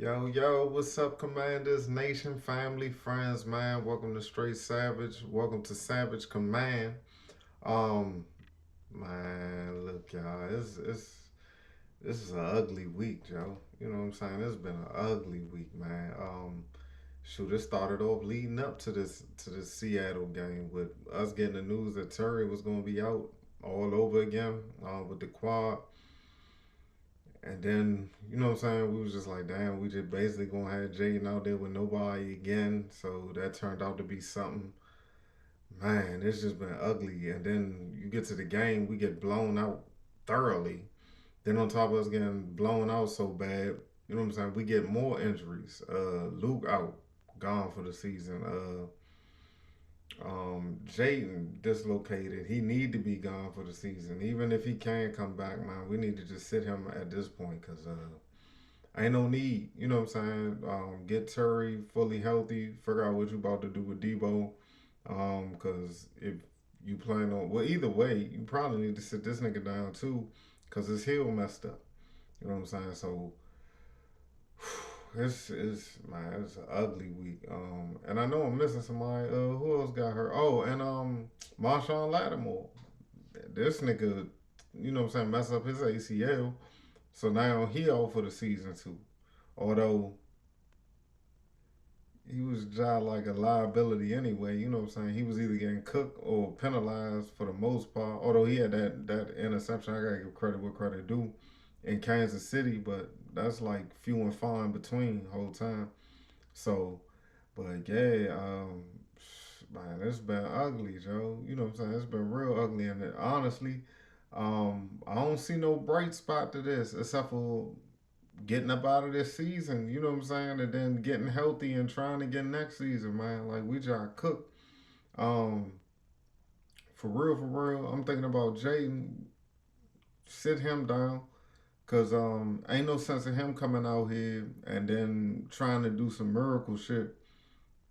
Yo, what's up, Commanders, Nation, family, friends, man? Welcome to Straight Savage. Welcome to Savage Command. Um, man, look, y'all, it's this is an ugly week, Joe. You know what I'm saying? It's been an ugly week, man. Shoot, it started off leading up to this Seattle game with us getting the news that Terry was gonna be out all over again with the quad. And then, you know what I'm saying? We was just like, damn, we just basically gonna have Jaden out there with nobody again. So that turned out to be something. Man, it's just been ugly. And then you get to the game, we get blown out thoroughly. Then on top of us getting blown out so bad, you know what I'm saying? We get more injuries. Luke out, gone for the season. Jaden dislocated. He need to be gone for the season. Even if he can come back, man, we need to just sit him at this point because ain't no need. You know what I'm saying? Get Terry fully healthy. Figure out what you about to do with Debo. Because if you plan on either way, you probably need to sit this nigga down too, because his heel messed up. You know what I'm saying? So this is man, it's an ugly week. And I know I'm missing somebody. Who else got hurt? Oh, and Marshawn Lattimore. This nigga, you know what I'm saying, mess up his ACL. So now he out for the season too. Although he was just like a liability anyway. You know what I'm saying? He was either getting cooked or penalized for the most part. Although he had that interception, I gotta give credit where credit due in Kansas City, but that's like few and far in between the whole time. So, but yeah, man, it's been ugly, Joe. You know what I'm saying? It's been real ugly, and honestly, I don't see no bright spot to this except for getting up out of this season, you know what I'm saying, and then getting healthy and trying to get next season, man. Like we just cooked. Um, for real, I'm thinking about Jaden. Sit him down, cause ain't no sense in him coming out here and then trying to do some miracle shit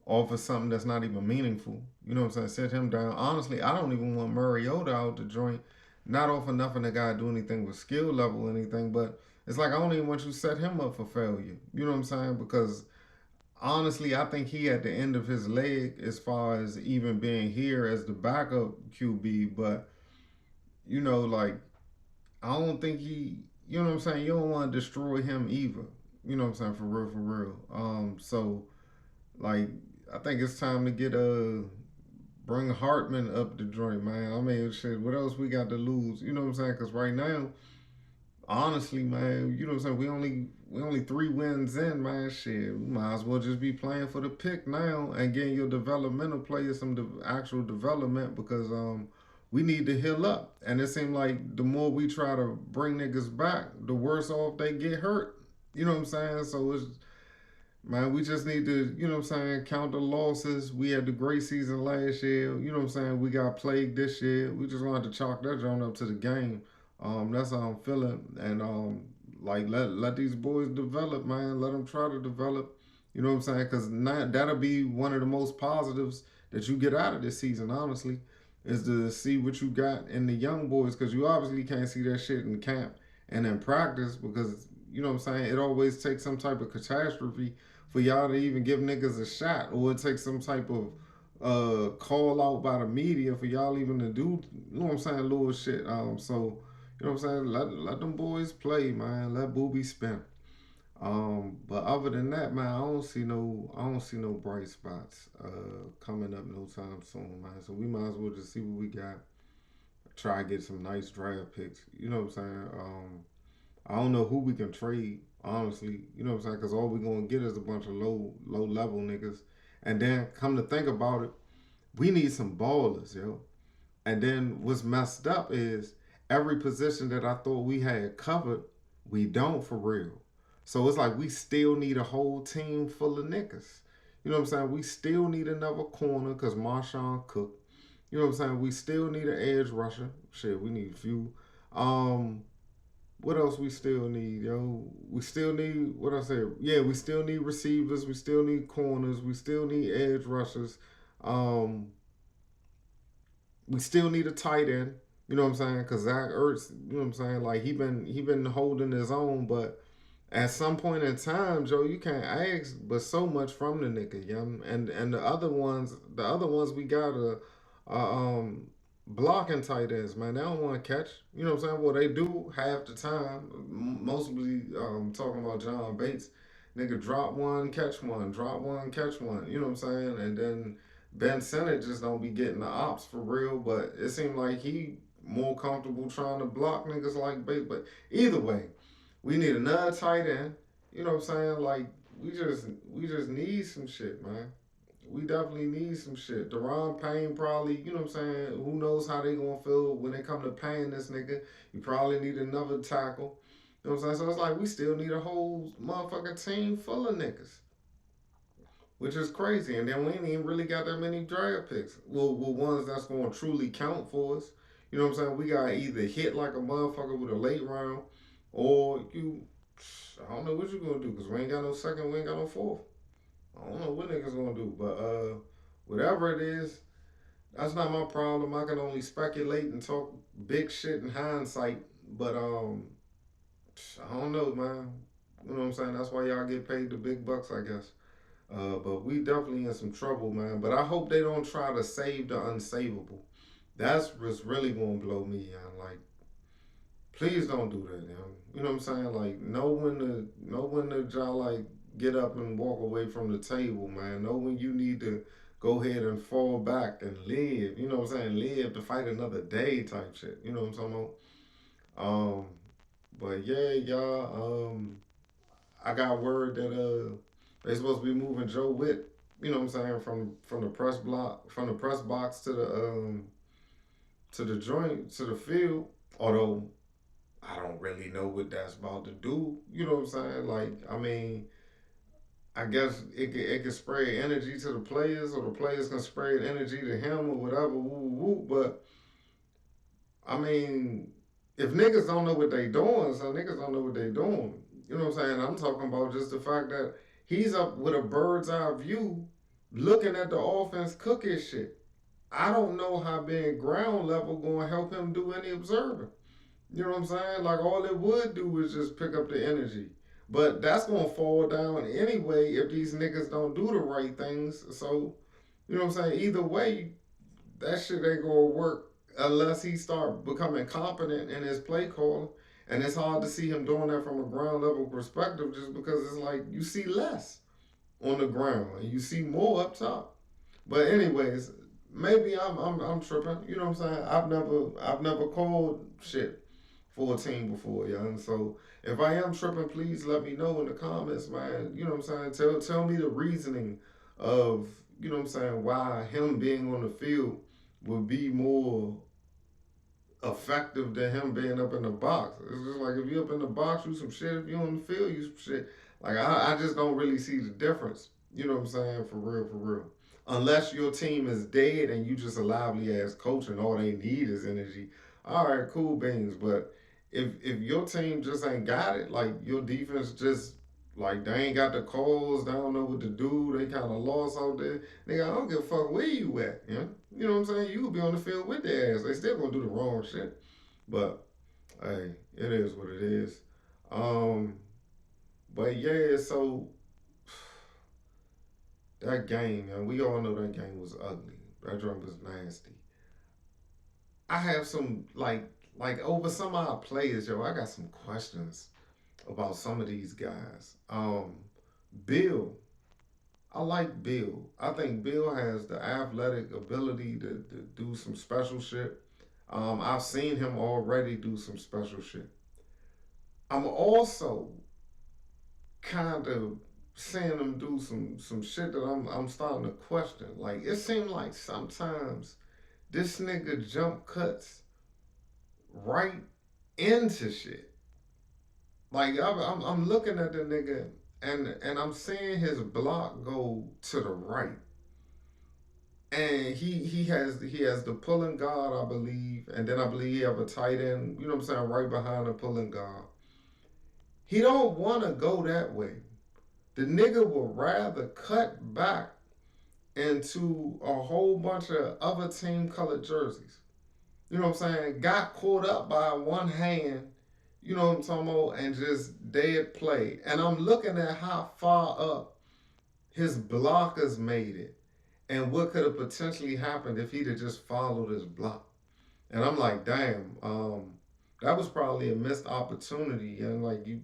off of something that's not even meaningful. You know what I'm saying? Sit him down. Honestly, I don't even want Mariota out the joint. Not off of nothing that guy do anything with skill level or anything, but it's like I don't even want you to set him up for failure. You know what I'm saying? Because honestly, I think he at the end of his leg as far as even being here as the backup QB, but you know, like I don't think you know what I'm saying, you don't want to destroy him either. You know what I'm saying, for real. So like I think it's time to get bring Hartman up the joint, man. I mean, shit, what else we got to lose? You know what I'm saying? Because right now, honestly, man, you know what I'm saying? We only 3 wins in, man. Shit, we might as well just be playing for the pick now and getting your developmental players some actual development because we need to heal up. And it seems like the more we try to bring niggas back, the worse off they get hurt. You know what I'm saying? So it's man, we just need to, you know what I'm saying, count the losses. We had the great season last year. You know what I'm saying? We got plagued this year. We just wanted to chalk that joint up to the game. That's how I'm feeling. And like let these boys develop, man. Let them try to develop. You know what I'm saying? Because that'll be one of the most positives that you get out of this season, honestly, is to see what you got in the young boys. Because you obviously can't see that shit in camp and in practice because, you know what I'm saying, it always takes some type of catastrophe for y'all to even give niggas a shot, or it takes some type of call out by the media for y'all even to do, you know what I'm saying, little shit. So you know what I'm saying, let them boys play, man. Let Booby spin. But other than that, man, I don't see no bright spots coming up no time soon, man. So we might as well just see what we got. Try to get some nice draft picks. You know what I'm saying? I don't know who we can trade, honestly. You know what I'm saying? Because all we're going to get is a bunch of low level niggas. And then come to think about it, we need some ballers, yo. And then what's messed up is every position that I thought we had covered, we don't for real. So it's like we still need a whole team full of niggas. You know what I'm saying? We still need another corner because Marshawn Cook. You know what I'm saying? We still need an edge rusher. Shit, we need a few. Um, what else we still need, yo? We still need what I said. Yeah, we still need receivers. We still need corners. We still need edge rushers. Um, we still need a tight end. You know what I'm saying? Because Zach Ertz, you know what I'm saying? Like he been holding his own, but At some point in time, Joe, you can't ask but so much from the nigga, young. And the other ones we got blocking tight ends, man. They don't want to catch. You know what I'm saying? Well, they do half the time. Mostly talking about John Bates. Nigga drop one, catch one, drop one, catch one. You know what I'm saying? And then Ben Sinnott just don't be getting the ops for real. But it seemed like he more comfortable trying to block niggas like Bates. But either way, we need another tight end. You know what I'm saying? Like we just need some shit, man. We definitely need some shit. Deron Payne probably, you know what I'm saying? Who knows how they gonna feel when they come to paying this nigga? You probably need another tackle. You know what I'm saying? So it's like we still need a whole motherfucking team full of niggas, which is crazy. And then we ain't even really got that many draft picks. Well, ones that's gonna truly count for us. You know what I'm saying? We got either hit like a motherfucker with a late round, or you. I don't know what you gonna do because we ain't got no second, we ain't got no fourth. I don't know what niggas gonna do, but whatever it is, that's not my problem. I can only speculate and talk big shit in hindsight. But I don't know, man. You know what I'm saying? That's why y'all get paid the big bucks, I guess. But we definitely in some trouble, man. But I hope they don't try to save the unsavable. That's what's really gonna blow me, man. Like, please don't do that, man. You know what I'm saying? Like, know when to just like get up and walk away from the table, man. Know when you need to go ahead and fall back and live. You know what I'm saying? Live to fight another day, type shit. You know what I'm talking about? But yeah, y'all. I got word that they supposed to be moving Joe Witt. You know what I'm saying, from the press block, from the press box to the joint, to the field. Although I don't really know what that's about to do. You know what I'm saying? Like, I mean, I guess it could spray energy to the players, or the players can spray energy to him, or whatever. Woo, woo, woo. But I mean, if niggas don't know what they doing, so niggas don't know what they doing. You know what I'm saying? I'm talking about just the fact that he's up with a bird's eye view, looking at the offense cook his shit. I don't know how being ground level going to help him do any observing. You know what I'm saying? Like, all it would do is just pick up the energy. But that's gonna fall down anyway if these niggas don't do the right things. So, you know what I'm saying? Either way, that shit ain't gonna work unless he start becoming competent in his play calling. And it's hard to see him doing that from a ground level perspective, just because it's like you see less on the ground and you see more up top. But anyways, maybe I'm tripping. You know what I'm saying? I've never called shit for a team before, young. So if I am tripping, please let me know in the comments, man. You know what I'm saying? Tell me the reasoning of, you know what I'm saying, why him being on the field would be more effective than him being up in the box. It's just like, if you up in the box, you some shit. If you on the field, you some shit. Like, I just don't really see the difference. You know what I'm saying? For real, for real. Unless your team is dead and you just a lively ass coach and all they need is energy. All right, cool beans. But if your team just ain't got it, like your defense just like they ain't got the calls, they don't know what to do, they kind of lost out there. Nigga, I don't give a fuck where you at. You know what I'm saying? You could be on the field with their ass. They still gonna do the wrong shit. But hey, it is what it is. Um, but yeah, so that game, man, we all know that game was ugly. That drum was nasty. I have some like over some of our players, yo. I got some questions about some of these guys. Bill, I like Bill. I think Bill has the athletic ability to do some special shit. I've seen him already do some special shit. I'm also kind of seeing him do some shit that I'm starting to question. Like, it seemed like sometimes this nigga jump cuts right into shit. Like, I'm looking at the nigga, and I'm seeing his block go to the right, and he has the pulling guard, I believe, and then I believe he have a tight end. You know what I'm saying, right behind the pulling guard. He don't want to go that way. The nigga would rather cut back into a whole bunch of other team colored jerseys. You know what I'm saying? Got caught up by one hand, you know what I'm talking about, and just dead play. And I'm looking at how far up his blockers made it and what could have potentially happened if he'd have just followed his block. And I'm like, damn, that was probably a missed opportunity. And like, you,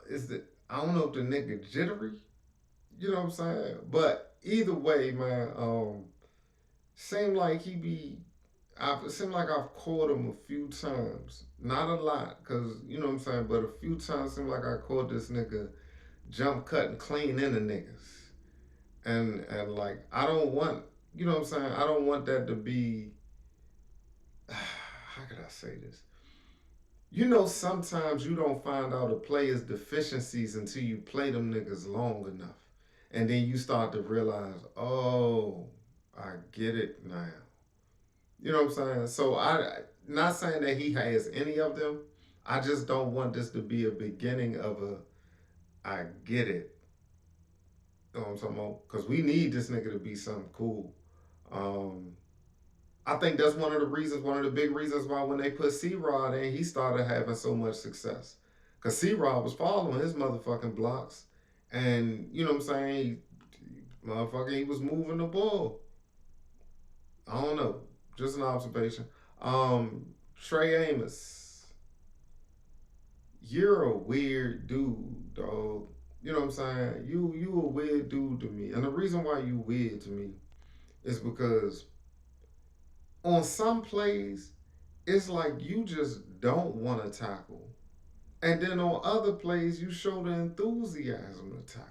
is it? I don't know if the nigga jittery, you know what I'm saying? But either way, man, seemed like he be. It seemed like I've caught him a few times, not a lot, cause you know what I'm saying, but a few times seemed like I caught this nigga jump cutting clean into niggas, and like I don't want, you know what I'm saying, I don't want that to be. How could I say this? You know, sometimes you don't find out a player's deficiencies until you play them niggas long enough. And then you start to realize, oh, I get it now. You know what I'm saying? So not saying that he has any of them. I just don't want this to be a beginning of a I get it. You know what I'm talking about? Because we need this nigga to be something cool. Um, I think that's one of the reasons, one of the big reasons why when they put C Rod in, he started having so much success. Cause C Rod was following his motherfucking blocks, and you know what I'm saying, motherfucker, he was moving the ball. I don't know, just an observation. Um, Trey Amos, you're a weird dude, dog. You know what I'm saying? You a weird dude to me, and the reason why you weird to me is because on some plays it's like you just don't want to tackle. And then on other plays, you show the enthusiasm to tackle.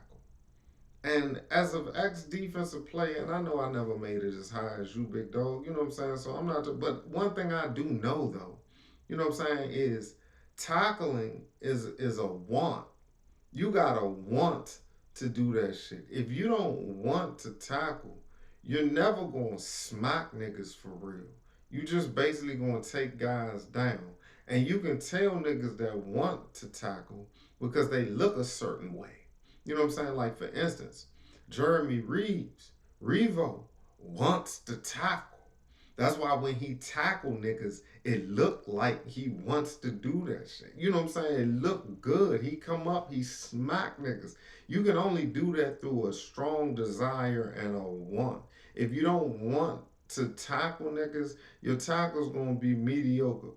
And as of ex defensive player, and I know I never made it as high as you, big dog, you know what I'm saying? So I'm not, but one thing I do know though, you know what I'm saying, is tackling is a want. You gotta want to do that shit. If you don't want to tackle, you're never gonna smack niggas for real. You just basically gonna take guys down. And you can tell niggas that want to tackle because they look a certain way. You know what I'm saying? Like for instance, Jeremy Revo wants to tackle. That's why when he tackle niggas, it looked like he wants to do that shit. You know what I'm saying? It looked good. He come up, he smack niggas. You can only do that through a strong desire and a want. If you don't want to tackle niggas, your tackle's gonna be mediocre.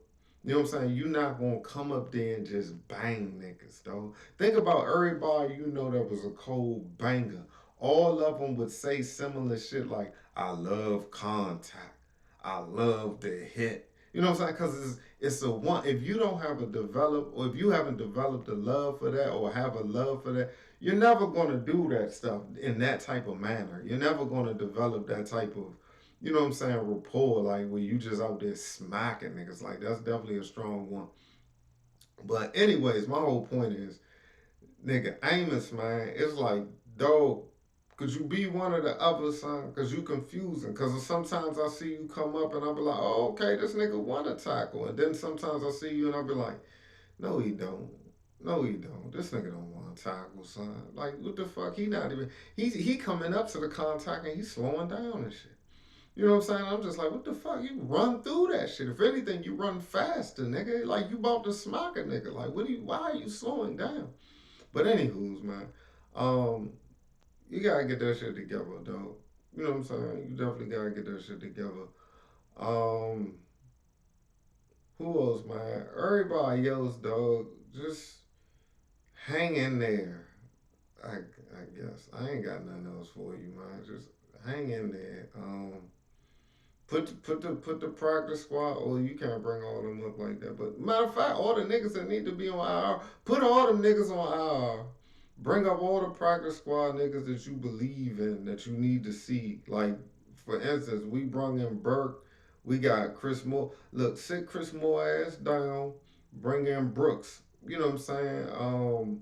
You know what I'm saying? You're not gonna come up there and just bang niggas, though. Think about everybody you know that was a cold banger. All of them would say similar shit like, I love contact. I love the hit. You know what I'm saying? Because it's a one. If you don't have a develop, or if you haven't developed a love for that, or have a love for that, you're never gonna do that stuff in that type of manner. You're never gonna develop that type of, you know what I'm saying, rapport, like where you just out there smacking niggas. Like that's definitely a strong one. But anyways, my whole point is, nigga, Amos, man, it's like, dog, could you be one of the other son? Cause you confusing. Cause sometimes I see you come up and I'll be like, oh, okay, this nigga want to tackle. And then sometimes I see you and I'll be like, no, he don't. No, he don't. This nigga don't want to tackle, son. Like, what the fuck? He not even. He coming up to the contact and he's slowing down and shit. You know what I'm saying? I'm just like, what the fuck? You run through that shit. If anything, you run faster, nigga. Like you about to smack a nigga. Like, what? Why are you slowing down? But anywho's, man. Um, you gotta get that shit together, dog. You know what I'm saying? You definitely gotta get that shit together. Um, who else, man? Everybody else, dog. Just hang in there. I guess I ain't got nothing else for you, man. Just hang in there. Put the practice squad. Oh, you can't bring all them up like that. But matter of fact, all the niggas that need to be on IR, put all them niggas on IR. Bring up all the practice squad niggas that you believe in, that you need to see. Like, for instance, we brung in Burke. We got Chris Moore. Look, sit Chris Moore ass down. Bring in Brooks. You know what I'm saying?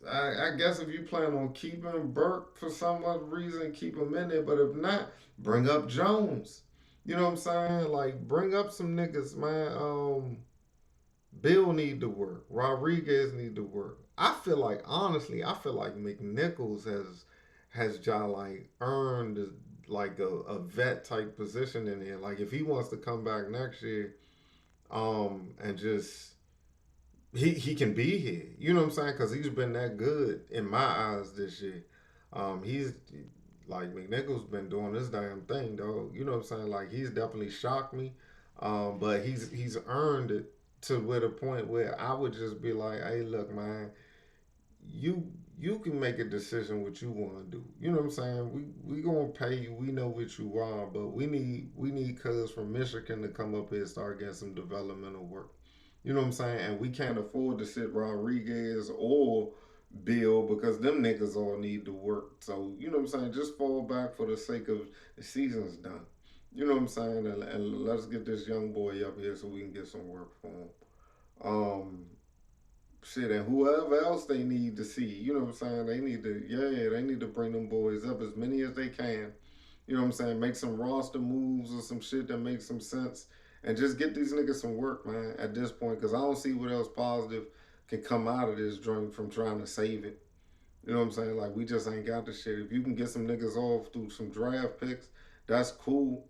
I guess if you plan on keeping Burke for some other reason, keep him in there. But if not, bring up Jones. You know what I'm saying? Like, bring up some niggas, man. Bill need to work. Rodriguez need to work. I feel like honestly, I feel like McNichols has just like earned like a vet type position in here. Like if he wants to come back next year, and just he can be here. You know what I'm saying? Because he's been that good in my eyes this year. He's like McNichols been doing this damn thing, though. You know what I'm saying? Like he's definitely shocked me, but he's earned it to with a point where I would just be like, hey, look, man, you you can make a decision what you want to do. You know what I'm saying? We gonna pay you. We know what you are, but we need cuz from Michigan to come up here and start getting some developmental work. You know what I'm saying? And we can't afford to sit Rodriguez or Bill because them niggas all need to work. So you know what I'm saying? Just fall back for the sake of the season's done. You know what I'm saying? And let's get this young boy up here so we can get some work for him. Um, Shit, and whoever else they need to see, you know what I'm saying? They need to bring them boys up as many as they can. You know what I'm saying? Make some roster moves or some shit that makes some sense, and just get these niggas some work, man. At this point, because I don't see what else positive can come out of this joint from trying to save it. You know what I'm saying? Like we just ain't got the shit. If you can get some niggas off through some draft picks, that's cool.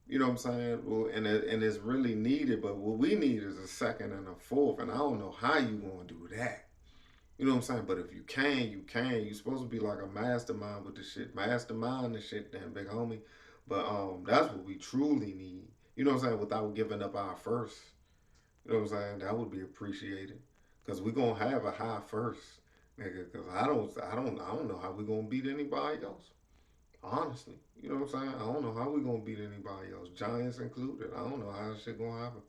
You know what I'm saying? Well, and it's really needed, but what we need is a second and a fourth, and I don't know how you gonna do that. You know what I'm saying? But if you can, you can. You supposed to be like a mastermind with the shit. Mastermind the shit, then big homie. But that's what we truly need. You know what I'm saying? Without giving up our first. You know what I'm saying? That would be appreciated. Cause we gonna have a high first, nigga. Cause I don't know how we gonna beat anybody else. Honestly, you know what I'm saying? I don't know how we gonna beat anybody else, Giants included. I don't know how this shit gonna happen.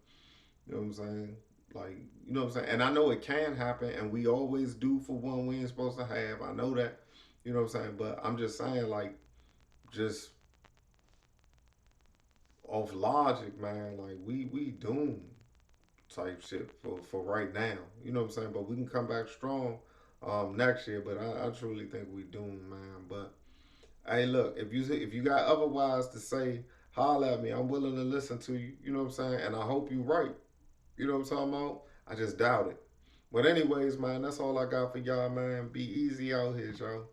You know what I'm saying? Like, you know what I'm saying? And I know it can happen, and we always do for one we ain't supposed to have. I know that. You know what I'm saying? But I'm just saying, like, just off logic, man, like we doomed type shit for right now. You know what I'm saying? But we can come back strong next year. But I truly think we doomed, man. But hey, look, if you got otherwise to say, holler at me. I'm willing to listen to you. You know what I'm saying? And I hope you right. You know what I'm talking about? I just doubt it. But anyways, man, that's all I got for y'all, man. Be easy out here, y'all.